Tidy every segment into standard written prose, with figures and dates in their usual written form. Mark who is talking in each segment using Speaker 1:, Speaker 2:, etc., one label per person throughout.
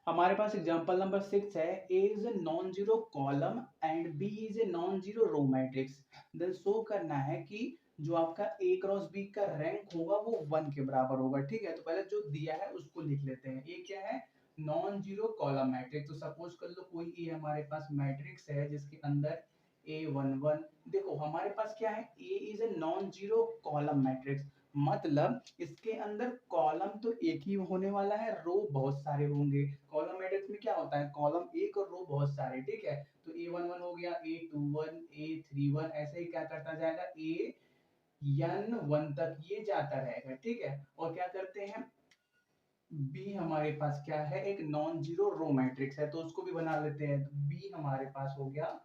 Speaker 1: हमारे पास example number 6 है, A is a non zero column and B is a non zero row matrix. Then show करना है कि जो आपका A क्रॉस B का रैंक होगा वो 1 के बराबर होगा। ठीक है, तो पहले जो दिया है उसको लिख लेते हैं। A क्या है? Non zero column matrix. तो सपोज कर लो कोई A हमारे पास मैट्रिक्स है जिसके अंदर A11। देखो हमारे पास क्या है, A is a non zero column matrix, मतलब इसके अंदर कॉलम तो एक ही होने वाला है, रो बहुत सारे होंगे। कॉलम मैट्रिक्स में क्या होता है, कॉलम एक और रो बहुत सारे। ठीक है, तो A11 हो गया, A21, A31, ऐसे ही क्या करता जाएगा, AN1 तक ये जाता रहेगा। ठीक है, और क्या करते हैं, बी हमारे पास क्या है, एक नॉन जीरो रो मैट्रिक्स है, तो उसको भी बना लेते हैं। तो बी हमारे पास हो गया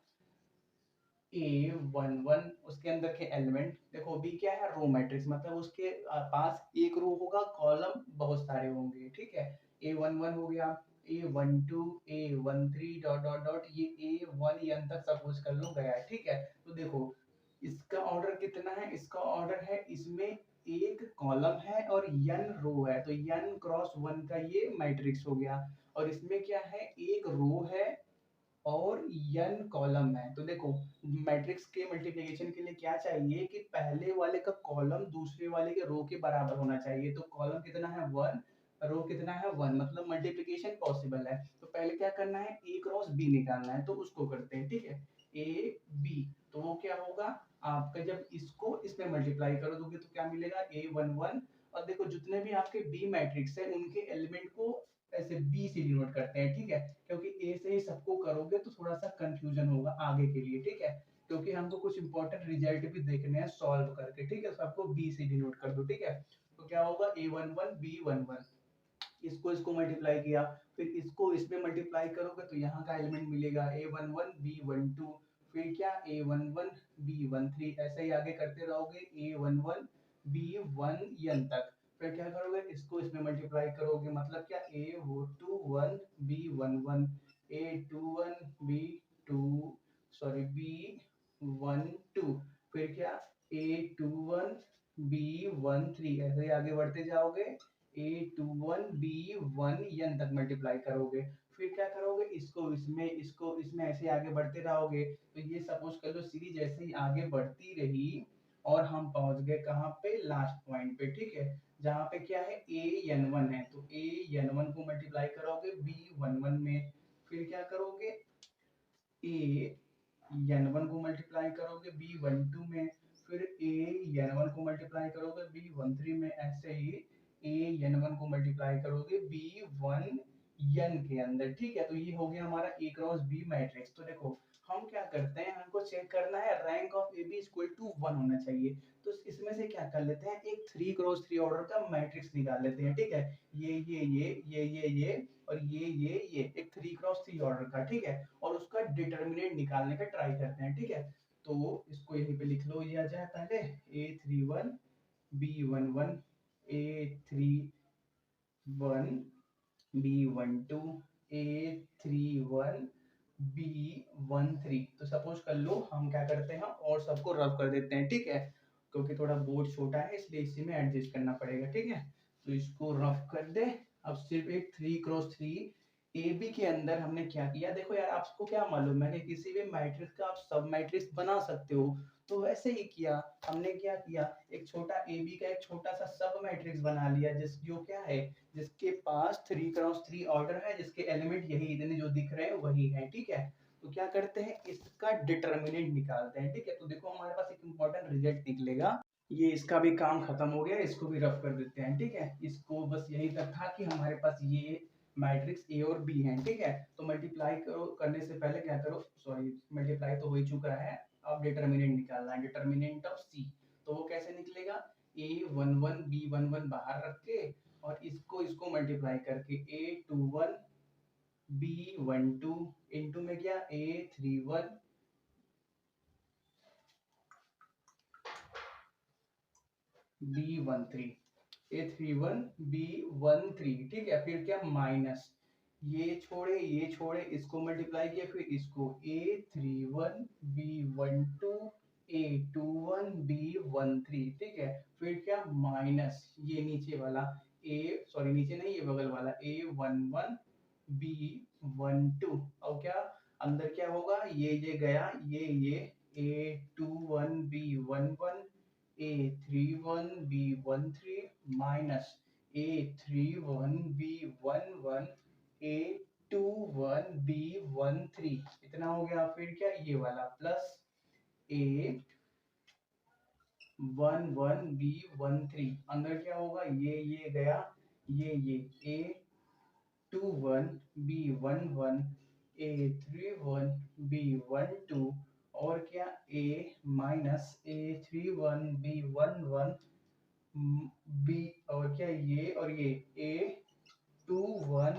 Speaker 1: A11, उसके अंदर के एलिमेंट देखो, बी क्या है, रो मैट्रिक्स, मतलब उसके पास एक रो होगा, कॉलम बहुत सारे होंगे। ठीक है, A11 हो गया, A12, A13 dot dot dot, ये A1 तक सपोज कर लो गया है। ठीक है, तो देखो इसका ऑर्डर कितना है, इसका ऑर्डर है, इसमें एक कॉलम है और n रो है, तो n क्रॉस 1 का ये मैट्रिक्स हो गया। और इसमें क्या है, एक रो है और n कॉलम है। तो देखो मैट्रिक्स के मल्टीप्लिकेशन के लिए क्या चाहिए कि पहले वाले का कॉलम दूसरे वाले के रो के बराबर होना चाहिए। तो कॉलम कितना है 1, रो कितना है 1, मतलब मल्टीप्लिकेशन पॉसिबल है। तो पहले क्या करना है, a क्रॉस b निकालना है, तो उसको करते हैं। ठीक है, a b, तो वो क्या होगा आपका, जब इसको इसमें मल्टीप्लाई कर दोगे तो क्या मिलेगा, A11। और देखो जितने भी आपके बी मैट्रिक्स है उनके एलिमेंट को ऐसे बी से डिनोट करते हैं। ठीक है, क्योंकि ए से ही सबको करोगे तो थोड़ा सा कंफ्यूजन होगा आगे के लिए। ठीक है, क्योंकि हमको कुछ इंपॉर्टेंट रिजल्ट भी देखने हैं सॉल्व करके। ठीक है, सबको बी से डिनोट कर दो। ठीक है, तो क्या होगा, A11 B11, इसको इसको मल्टीप्लाई किया, फिर इसको इसमें मल्टीप्लाई करोगे तो यहाँ का एलिमेंट मिलेगा A11 B12, फिर क्या A11 B13, ऐसे ही आगे करते रहोगे A11 B1 तक। फिर क्या करोगे, इसको इसमें मल्टीप्लाई करोगे, मतलब क्या A21 B11, A21 B2, sorry B12, फिर क्या A21 B13, ऐसे ही आगे बढ़ते जाओगे, A21 B1 तक मल्टीप्लाई करोगे। फिर क्या करोगे, इसको इसमें ऐसे आगे बढ़ते रहोगे। तो ये सपोज कर लो सीरीज ऐसे ही आगे बढ़ती रही और हम पहुंच गए कहाँ पे, लास्ट पॉइंट पे। ठीक है, जहाँ पे क्या है, A1 है, तो A1 को मल्टीप्लाई करोगे B11 में, फिर क्या करोगे, A1 को मल्टीप्लाई करोगे B12 में, फिर A1 को मल्टीप्लाई करोगे B13 में, ऐसे ही A1 को मल्टीप्लाई करोगे B1 के अंदर। ठीक है, तो ये हो गया हमारा A क्रॉस B मैट्रिक्स। तो देखो हम क्या करते हैं, हमको चेक करना है rank of A B equal to 1 होना चाहिए। तो इसमें से क्या कर लेते हैं, एक 3 क्रॉस 3 ऑर्डर का मैट्रिक्स निकाल लेते हैं। ठीक है, ये और ये एक 3 क्रॉस 3 ऑर्डर का। ठीक है, और उसका डिटर्मिनेंट निकालने का ट्राई करते हैं। ठीक है, तो इसको यहीं पे लिख लो, ये आ जाए पहले A31 B11, A31 B12, A31 B13। तो सपोज कर लो हम क्या करते हैं, और सबको रब कर देते हैं। ठीक है, क्योंकि थोड़ा बोर्ड छोटा है इसलिए इसी में एडजस्ट करना पड़ेगा। ठीक है, तो इसको रफ कर दे। अब सिर्फ एक 3 क्रॉस 3 ए बी के अंदर हमने क्या किया, देखो यार आपको क्या मालूम, मैंने किसी भी मैट्रिक्स का आप सब मैट्रिक्स बना सकते हो, तो वैसे ही किया। हमने क्या किया, एक छोटा ए बी का एक छोटा सा सब मैट्रिक्स बना लिया, जिस जो क्या है, जिसके पास 3 क्रॉस 3 ऑर्डर है, जिसके एलिमेंट यही इतने जो दिख रहे हैं वही है। ठीक है, तो क्या करते हैं, इसका डिटर्मिनेंट निकालते हैं। ठीक है, तो देखो हमारे पास एक इंपॉर्टेंट रिजल्ट निकलेगा। ये इसका भी काम खत्म हो गया, इसको भी रफ कर देते हैं। ठीक है, इसको बस यही तक था कि हमारे पास ये मैट्रिक्स ए और बी है। ठीक है, तो मल्टीप्लाई करो, करने से पहले क्या करो, सॉरी मल्टीप्लाई तो हो ही चुका है, अब डिटर्मिनेंट निकालना है, डिटर्मिनेंट ऑफ सी। तो वो कैसे निकलेगा, A11 B11 बाहर रख के और इसको इसको मल्टीप्लाई करके A21 B12 इनटू में क्या A31 B13, A31 B13। ठीक है, फिर क्या माइनस, ये छोड़े इसको मल्टीप्लाई किया, फिर इसको A31 B12 A21 B13। ठीक है, फिर क्या माइनस ये नीचे वाला, ए सॉरी नीचे नहीं, ये बगल वाला A11 B12 और क्या अंदर क्या होगा, ये गया, ये A21 B11 A31 B13 minus A31 B11 A21 B13 इतना हो गया। फिर क्या ये वाला प्लस A11 B13 अंदर क्या होगा, ये गया, ये A21 B11 A31 B12 और क्या A minus A31 B11 B और क्या ये और ये A21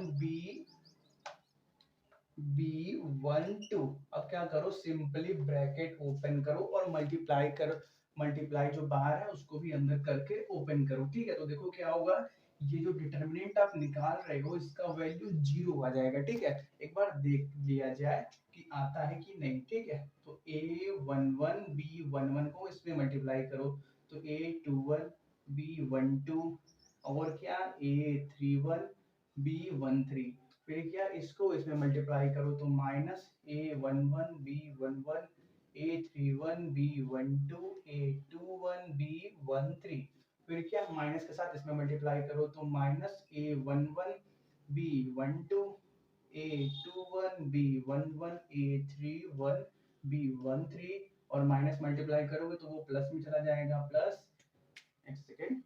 Speaker 1: B12। अब क्या करो, सिंपली ब्रैकेट ओपन करो और मल्टीप्लाई करो, मल्टीप्लाई जो बाहर है उसको भी अंदर करके ओपन करो। ठीक है, तो देखो क्या होगा, ये जो डिटरमिनेंट आप निकाल रहे हो इसका वैल्यू 0 आ जाएगा। ठीक है, एक बार देख लिया जाए कि आता है कि नहीं। ठीक है, तो A11 B11 को इसमें मल्टीप्लाई करो तो A21 B12 और क्या A31 B13, फिर क्या इसको इसमें मल्टीप्लाई करो तो minus A11 B11 A31 B12 A21 B13, फिर क्या माइनस के साथ इसमें मल्टीप्लाई करो तो minus A11 B12 A21 B11 A31 B13 और माइनस मल्टीप्लाई करोगे तो वो प्लस में चला जाएगा, प्लस एक second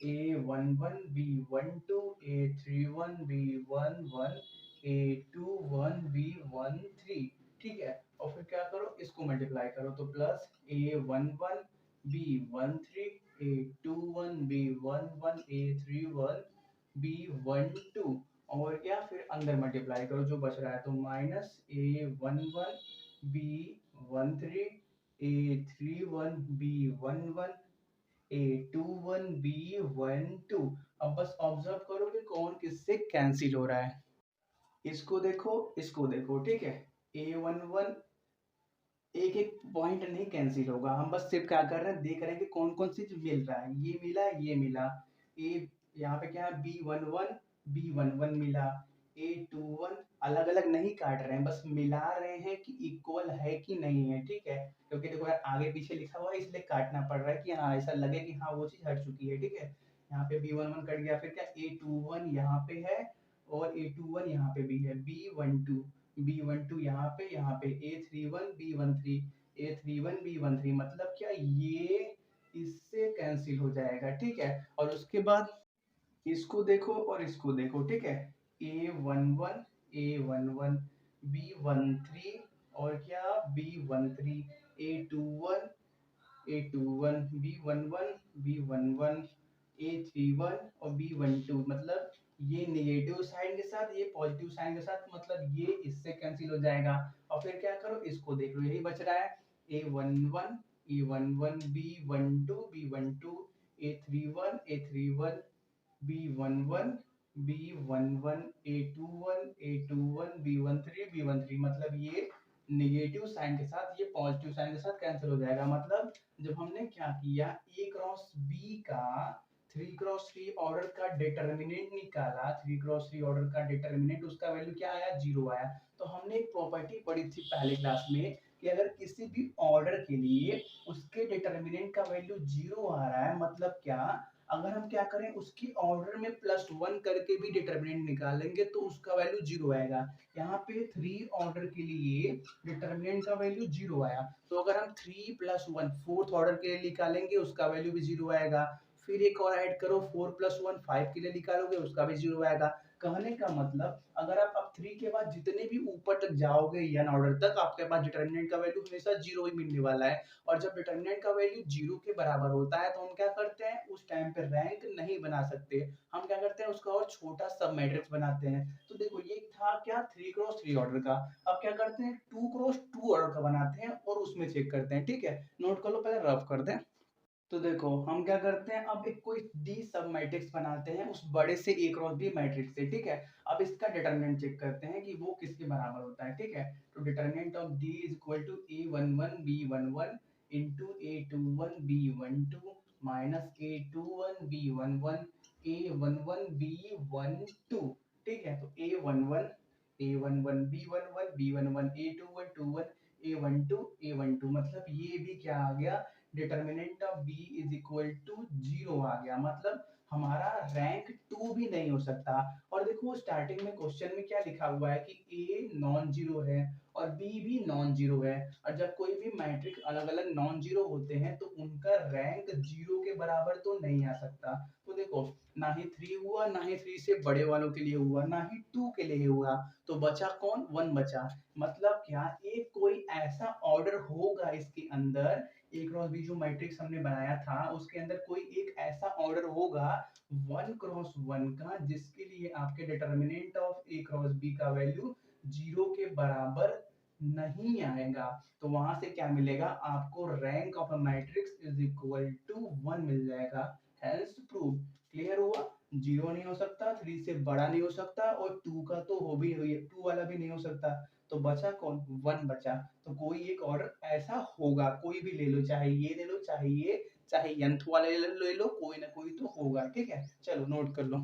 Speaker 1: A11 B12 A31 B11 A21 B13। ठीक है, और फिर क्या करो, इसको मल्टीप्लाई करो तो plus A11 B13 A21 B11 A31 B12 और क्या फिर अंदर मल्टीप्लाई करो जो बच रहा है तो minus A11 B13 A31 B11 A21 B12। अब बस ऑब्जर्व करो कि कौन किससे कैंसिल हो रहा है। इसको देखो, इसको देखो। ठीक है, A11 एक एक पॉइंट नहीं कैंसिल होगा, हम बस सिर्फ क्या कर रहे हैं, देख रहे हैं कि कौन कौन सी मिल रहा है। ये मिला, ये मिला, ए यहाँ पे क्या है B11 मिला, A21 अलग अलग नहीं काट रहे हैं, बस मिला रहे हैं कि इक्वल है कि नहीं है। ठीक है, क्योंकि देखो यार आगे पीछे लिखा हुआ है इसलिए काटना पड़ रहा है कि हाँ ऐसा लगे कि हाँ वो चीज हट चुकी है। ठीक है, यहाँ पे B11 कट गया, फिर क्या A21 यहाँ पे है और A21 यहाँ पे भी है, B12 यहाँ पे A31 B13 A31 B13 मतलब क्या ये इससे कैंसिल हो जाएगा। ठीक है, और उसके बाद इसको देखो और इसको देखो। ठीक है, A11 B13 और क्या B13 A21 B11 A31 और B12 मतलब ये नेगेटिव साइन के साथ ये पॉजिटिव साइन के साथ, मतलब ये इससे कैंसिल हो जाएगा। और फिर क्या करो, इसको देख लो, यही बच रहा है A11 B12 A31 B11 A21 B13 मतलब ये नेगेटिव साइन के साथ ये पॉजिटिव साइन के साथ कैंसिल हो जाएगा। मतलब जब हमने क्या किया, A क्रॉस B का 3x3 ऑर्डर का डिटर्मिनेंट निकाला, 3x3 ऑर्डर का डिटर्मिनेंट, उसका वैल्यू क्या आया, 0 आया। तो हमने एक प्रॉपर्टी पढ़ी थी पहले क्लास में कि अगर किसी भी ऑर्डर के लिए उसके डिटर्मिनेंट का वैल्यू 0 आ रहा है, मतलब क्या, अगर हम क्या करें उसकी ऑर्डर में +1 करके भी डिटर्मिनेंट निकालेंगे तो उसका वैल्यू 0 आएगा। यहाँ पे 3 ऑर्डर के लिए डिटर्मिनेंट का वैल्यू 0 आया, तो अगर हम 3 + 1 4th ऑर्डर के लिए निकालेंगे उसका वैल्यू भी 0 आएगा। फिर एक और ऐड करो 4 + 1 5 के लिए निकालोगे उसका भी 0 आएगा। कहने का मतलब अगर आप अब 3 के बाद जितने भी ऊपर तक जाओगे n ऑर्डर तक, आपके पास डिटर्मिनेंट का वैल्यू हमेशा 0 ही मिलने वाला है। और जब डिटर्मिनेंट का वैल्यू 0 के बराबर होता है तो हम क्या करते हैं, उस टाइम पे रैंक नहीं बना सकते, हम क्या करते हैं उसका और छोटा सब मैट्रिक्स बनाते हैं। तो देखो ये था क्या 3x3 ऑर्डर का। अब क्या करते हैं 2x2 ऑर्डर का बनाते हैं और उसमें चेक करते हैं। ठीक है, नोट कर लो, पहले रफ कर दें। तो देखो हम क्या करते हैं, अब एक कोई डी सब मैट्रिक्स बनाते हैं उस बड़े से A क्रॉस B मैट्रिक्स से। ठीक है, अब इसका डिटरमिनेंट चेक करते हैं कि वो किसके बराबर होता है। ठीक है, तो determinant of D is equal to A11 B11 into A21 B12 minus A21 B11 A11 B12। ठीक है, तो A11 A11 A11 B11 B11 A21 21 A12 A12 मतलब ये भी क्या आ गया, determinant of B is equal to 0 आ गया, मतलब हमारा रैंक 2 भी नहीं हो सकता। और देखो स्टार्टिंग में क्वेश्चन में क्या लिखा हुआ है कि A नॉन जीरो है और B भी नॉन जीरो है, और जब कोई भी मैट्रिक्स अलग अलग नॉन जीरो होते हैं तो उनका रैंक जीरो के बराबर तो नहीं आ सकता। तो देखो ना ही 3 हुआ, ना ही 3 से बड़े वालों के लिए हुआ, ना ही 2 के लिए हुआ, तो बचा कौन, 1 बचा। मतलब क्या, एक कोई ऐसा ऑर्डर होगा इसके अंदर, ए क्रॉस बी जो मैट्रिक्स हमने बनाया था उसके अंदर कोई एक ऐसा ऑर्डर होगा 1 क्रॉस 1 का, जिसके लिए आपके determinant of A cross B का वैल्यू 0 के बराबर नहीं आएगा। तो वहां से क्या मिलेगा आपको, rank of a matrix is equal to 1 मिल जाएगा। Hence prove. क्लियर हुआ, 0 नहीं हो सकता, 3 से बड़ा नहीं हो सकता, और 2 का तो हो भी, 2 वाला भी नहीं हो सकता, तो बचा कौन, 1 बचा। तो कोई एक ऑर्डर ऐसा होगा, कोई भी ले लो, चाहे ये ले लो, चाहे ये, चाहे nth वाले ले लो, कोई ना कोई तो होगा। ठीक है, चलो नोट कर लो।